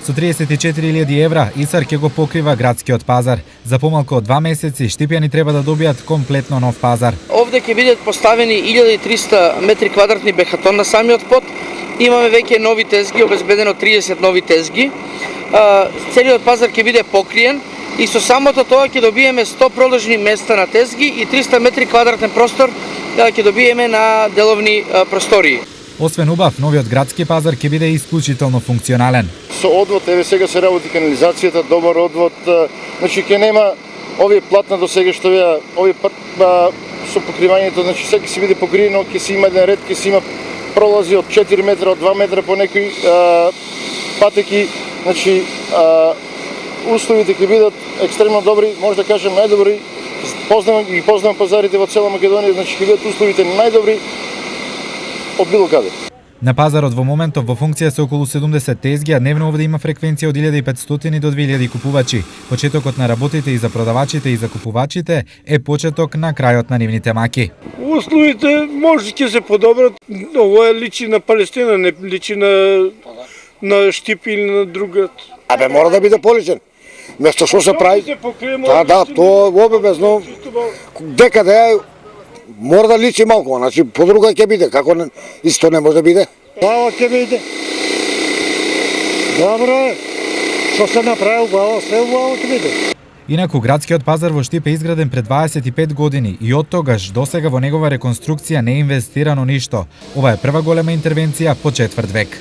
Со 34.000 евра ИСАР ќе го покрива градскиот пазар. За помалку од 2 месеци Штипјани треба да добијат комплетно нов пазар. Овде ќе бидат поставени 1300 метри квадратни бехатон на самиот под. Имаме веќе нови тезги, обезбедено 30 нови тезги. Целиот пазар ќе биде покриен и со самото тоа ќе добиеме 100 продолжни места на тезги и 300 метри квадратен простор ќе добиеме на деловни простории. Освен убав, новиот градски пазар ќе биде исклучително функционален. Со одвод, еве сега се работи канализацијата, добар одвод, значи ќе нема овие платна до сега што беа, овие со покривањето, значи секој ќе биде покриено, ќе си има еден ред, ќе си има пролази од 4 метра, од 2 метра по некои патеки, значи условите ќе бидат екстремно добри, може да кажем најдобри. Познавам пазарите во цела Македонија, значи ќе бидат условите најдобри од било каде. На пазарот во моментов во функција се околу 70 тезги, а дневно овде има фреквенција од 1500 до 2000 купувачи. Почетокот на работите и за продавачите и за купувачите е почеток на крајот на нивните маки. Условите може ќе се подобрат, ова личи на Палестина, не личи на Штип или на другат. Абе мора да биде поличен. Место што се прави? Да, тоа обебезно декаде мора да личи малку, значи по друга ќе биде, како исто не може да биде. Баво ќе биде. Добро, што се направи убаво, се убаво ќе биде. Инаку градскиот пазар во Штип е изграден пред 25 години и од тогаш до сега во негова реконструкција не е инвестирано ништо. Ова е прва голема интервенција по четврт век.